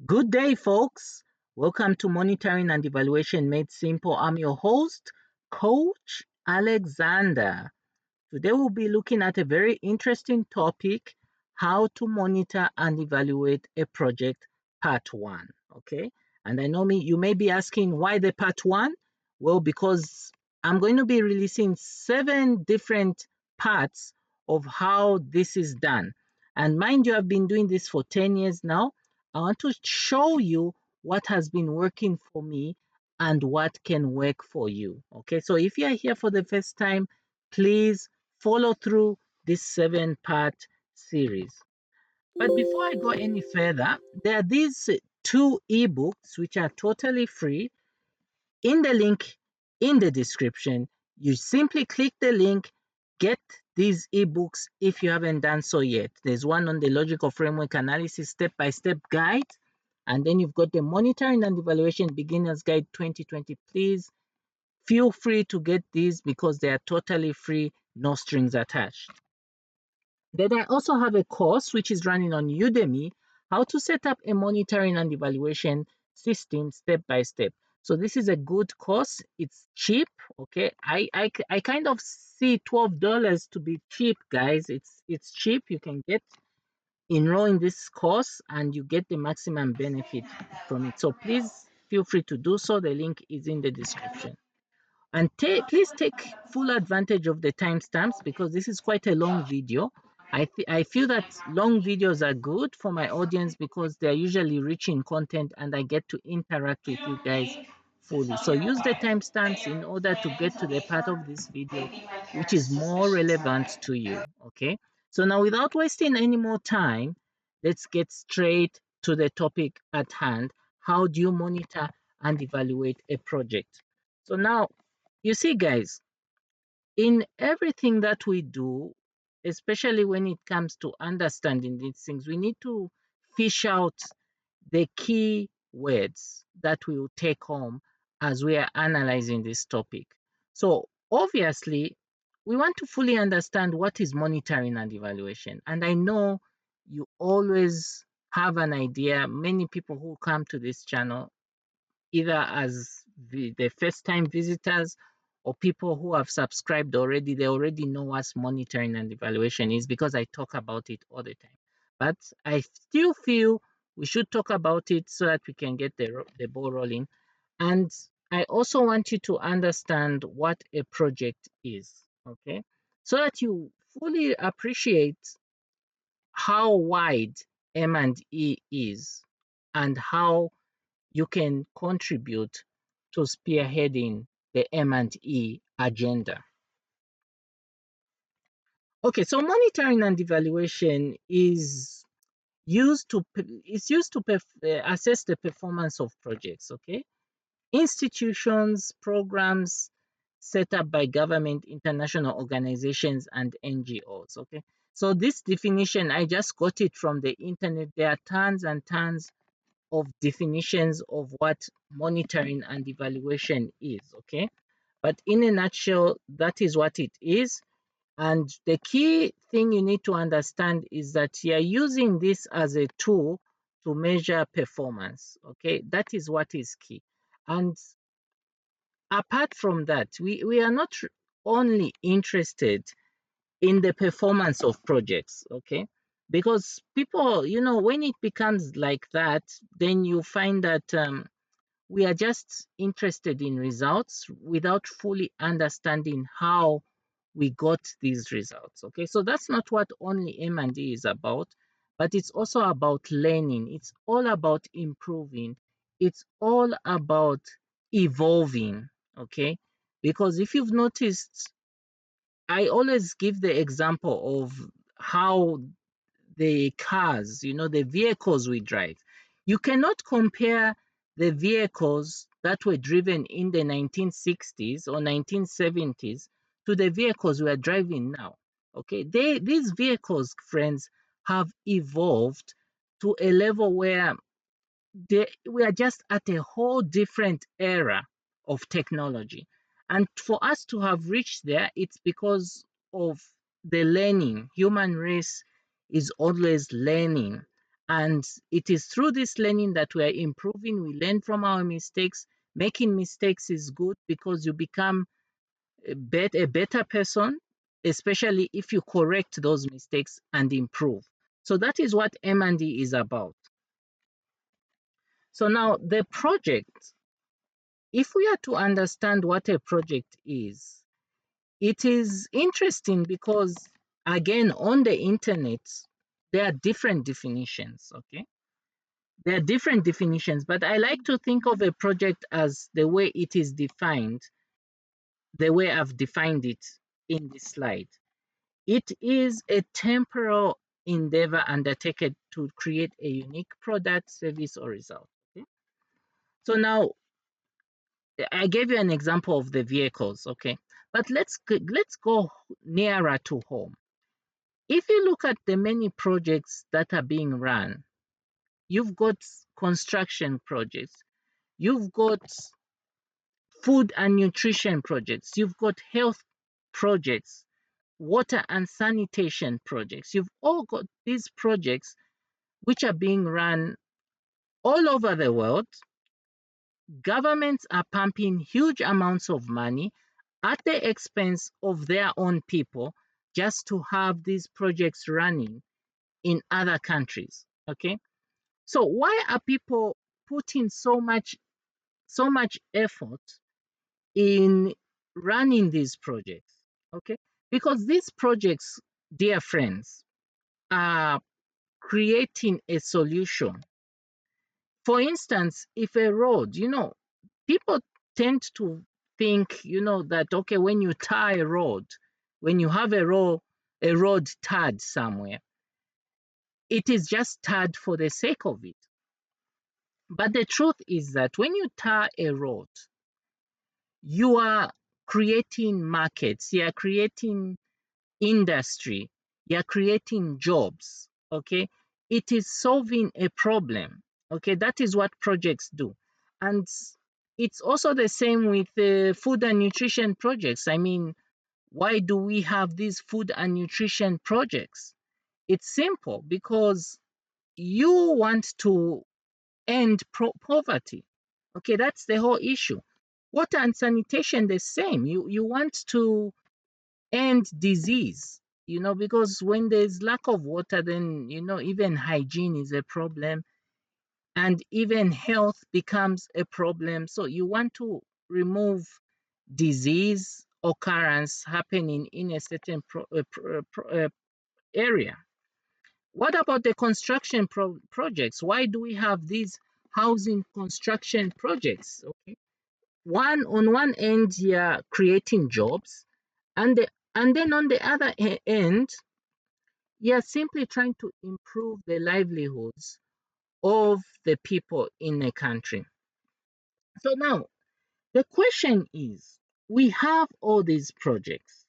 Good day, folks. Welcome to Monitoring and Evaluation Made Simple. I'm your host, Coach Alexander. Today, we'll be looking at a very interesting topic, how to monitor and evaluate a project, part one. Okay. And I know you may be asking why the part one? Well, because I'm going to be releasing 7 different parts of how this is done. And mind you, I've been doing this for 10 years now. I want to show you what has been working for me and what can work for you. Okay. So if you are here for the first time, please follow through this 7-part series. But before I go any further, there are these 2 ebooks which are totally free. In the link in the description, you simply click the link, get these ebooks if you haven't done so yet. There's one on the logical framework analysis step-by-step guide, and then you've got the monitoring and evaluation beginner's guide 2020. Please feel free to get these because they are totally free, no strings attached. Then I also have a course which is running on Udemy, how to set up a monitoring and evaluation system step by step. So this is a good course. It's cheap. Okay. I kind of see $12 to be cheap, guys. It's cheap. You can enroll in this course and you get the maximum benefit from it. So please feel free to do so. The link is in the description. And please take full advantage of the timestamps because this is quite a long video. I feel that long videos are good for my audience because they're usually rich in content and I get to interact with you guys fully. So use the timestamps in order to get to the part of this video which is more relevant to you. Okay. So now without wasting any more time, let's get straight to the topic at hand. How do you monitor and evaluate a project? So now you see, guys, in everything that we do, especially when it comes to understanding these things, we need to fish out the key words that we will take home as we are analyzing this topic. So, obviously, we want to fully understand what is monitoring and evaluation. And I know you always have an idea. Many people who come to this channel either as the first time visitors or people who have subscribed already, they already know what monitoring and evaluation is because I talk about it all the time. But I still feel we should talk about it so that we can get the ball rolling. And I also want you to understand what a project is, okay? So that you fully appreciate how wide M&E is and how you can contribute to spearheading the M&E agenda. Okay, so monitoring and evaluation is used to assess the performance of projects. Okay, institutions, programs set up by government, international organizations, and NGOs. Okay, so this definition I just got it from the internet. There are tons and tons of definitions of what monitoring and evaluation is, okay? But in a nutshell, that is what it is. And the key thing you need to understand is that you're using this as a tool to measure performance, okay? That is what is key. And apart from that, we are not only interested in the performance of projects, okay? Because people, when it becomes like that, then you find that we are just interested in results without fully understanding how we got these results. Okay, so that's not what only M&E is about, but it's also about learning. It's all about improving. It's all about evolving. Okay, because if you've noticed, I always give the example of how the cars, the vehicles we drive. You cannot compare the vehicles that were driven in the 1960s or 1970s to the vehicles we are driving now. Okay, these vehicles, friends, have evolved to a level where we are just at a whole different era of technology. And for us to have reached there, it's because of the learning. Human race is always learning. And it is through this learning that we are improving. We learn from our mistakes. Making mistakes is good because you become a better person, especially if you correct those mistakes and improve. So that is what M&E is about. So now the project, if we are to understand what a project is, it is interesting because, again, on the internet, there are different definitions, okay? There are different definitions, but I like to think of a project as the way it is defined, the way I've defined it in this slide. It is a temporal endeavor undertaken to create a unique product, service, or result. Okay? So now I gave you an example of the vehicles, okay? But let's go nearer to home. If you look at the many projects that are being run, you've got construction projects, you've got food and nutrition projects, you've got health projects, water and sanitation projects. You've all got these projects which are being run all over the world. Governments are pumping huge amounts of money at the expense of their own people just to have these projects running in other countries. Okay. So why are people putting so much effort in running these projects? Okay. Because these projects, dear friends, are creating a solution. For instance, if a road, people tend to think, that okay, when you tar a road, when you have a road tarred somewhere, it is just tarred for the sake of it. But the truth is that when you tar a road, you are creating markets, you are creating industry, you're creating jobs. Okay, it is solving a problem. Okay, that is what projects do. And it's also the same with food and nutrition projects. I mean, why do we have these food and nutrition projects? It's simple, because you want to end poverty. Okay, that's the whole issue. Water and sanitation, the same. You want to and disease, because when there's lack of water, then even hygiene is a problem, and even health becomes a problem. So you want to remove disease occurrence happening in a certain area. What about the construction projects? Why do we have these housing construction projects? Okay, on one end, you're creating jobs, and then on the other end, you're simply trying to improve the livelihoods of the people in a country. So now the question is, we have all these projects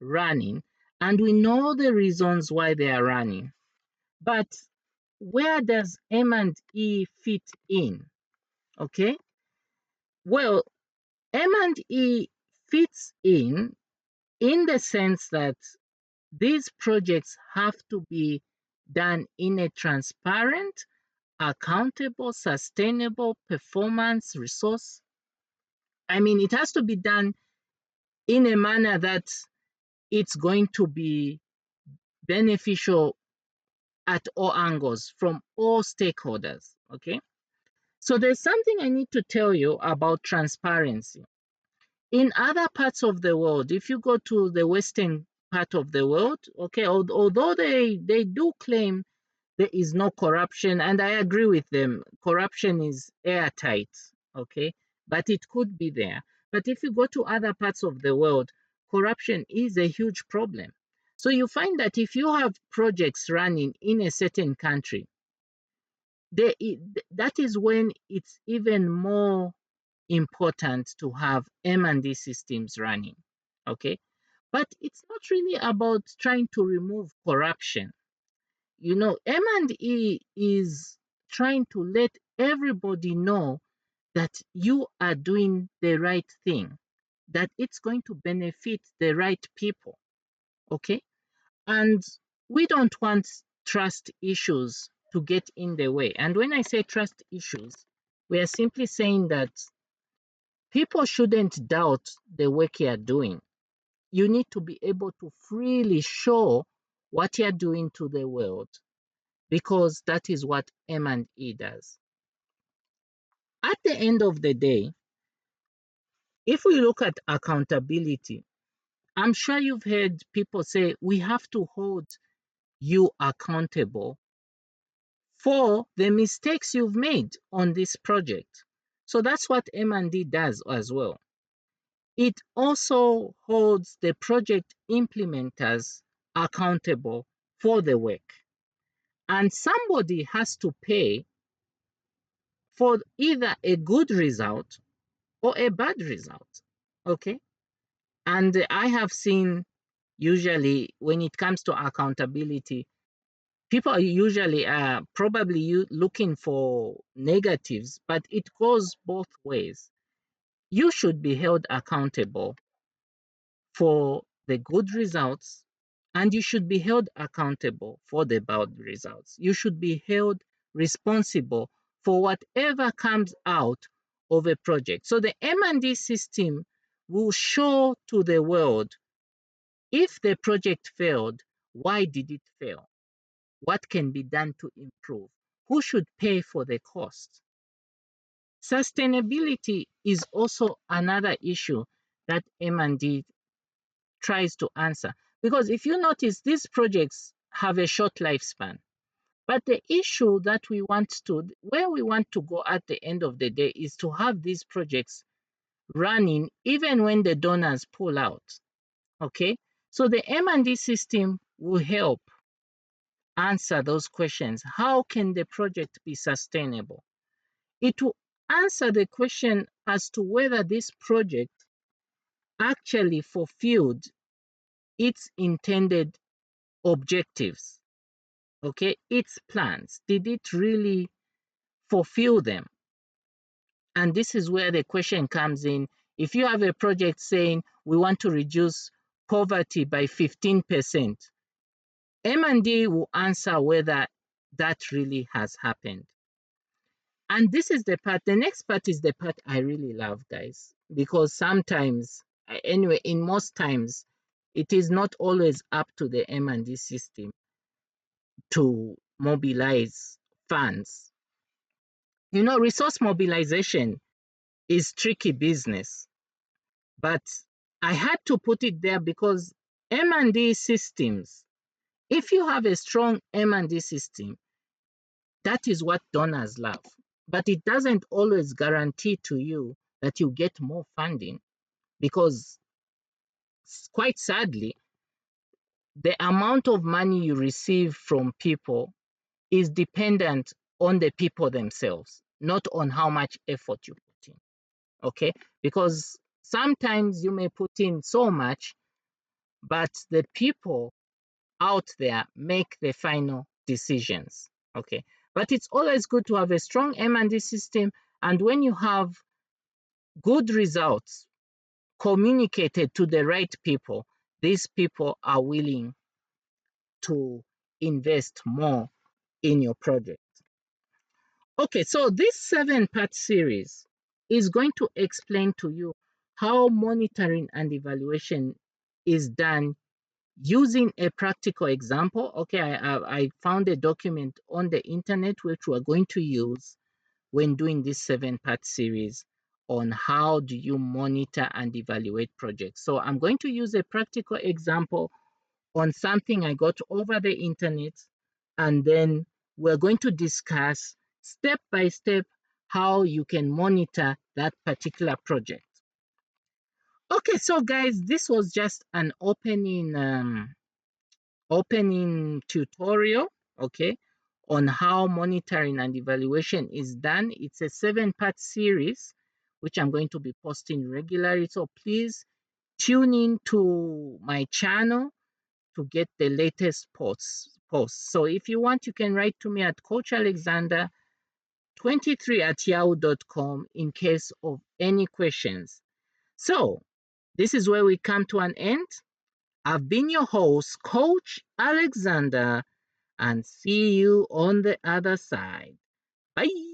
running, and we know the reasons why they are running, but where does M&E fit in? Okay, well, M&E fits in the sense that these projects have to be done in a transparent, accountable, sustainable performance resource. I mean, it has to be done in a manner that it's going to be beneficial at all angles from all stakeholders. Okay. So there's something I need to tell you about transparency. In other parts of the world, if you go to the Western part of the world, okay, although they do claim there is no corruption, and I agree with them, corruption is airtight, okay, but it could be there. But if you go to other parts of the world, corruption is a huge problem. So you find that if you have projects running in a certain country, that is when it's even more important to have M&D systems running, okay? But it's not really about trying to remove corruption. M&E is trying to let everybody know that you are doing the right thing, that it's going to benefit the right people, okay? And we don't want trust issues to get in the way. And when I say trust issues, we are simply saying that people shouldn't doubt the work you are doing. You need to be able to freely show what you're doing to the world, because that is what M&E does. At the end of the day, if we look at accountability, I'm sure you've heard people say we have to hold you accountable for the mistakes you've made on this project. So that's what M&D does as well. It also holds the project implementers accountable for the work. And somebody has to pay for either a good result or a bad result. Okay? And I have seen, usually when it comes to accountability, people are usually probably looking for negatives, but it goes both ways. You should be held accountable for the good results, and you should be held accountable for the bad results. You should be held responsible for whatever comes out of a project. So the M&D system will show to the world, if the project failed, why did it fail? What can be done to improve? Who should pay for the cost? Sustainability is also another issue that M&D tries to answer. Because if you notice, these projects have a short lifespan. But the issue that where we want to go at the end of the day is to have these projects running even when the donors pull out. Okay? So the M&D system will help answer those questions. How can the project be sustainable? It will answer the question as to whether this project actually fulfilled its intended objectives, okay, its plans. Did it really fulfill them? And this is where the question comes in. If you have a project saying we want to reduce poverty by 15%, M&D will answer whether that really has happened. And this is the next part is the part I really love, guys, because sometimes, anyway, in most times, it is not always up to the M&D system to mobilize funds. You know, resource mobilization is tricky business, but I had to put it there because M&D systems, if you have a strong M&D system, that is what donors love. But it doesn't always guarantee to you that you get more funding, because quite sadly, the amount of money you receive from people is dependent on the people themselves, not on how much effort you put in. Okay? Because sometimes you may put in so much, but the people out there make the final decisions. Okay? But it's always good to have a strong M&D system, and when you have good results communicated to the right people, these people are willing to invest more in your project. Okay, so this 7-part series is going to explain to you how monitoring and evaluation is done using a practical example. Okay, I found a document on the internet which we're going to use when doing this 7-part series on how do you monitor and evaluate projects. So I'm going to use a practical example on something I got over the internet, and then we're going to discuss step by step how you can monitor that particular project. Okay, so guys, this was just an opening tutorial, okay, on how monitoring and evaluation is done. It's a 7-part series which I'm going to be posting regularly. So please tune in to my channel to get the latest posts. So if you want, you can write to me at coachalexander23@yahoo.com in case of any questions. So this is where we come to an end. I've been your host, Coach Alexander, and see you on the other side. Bye.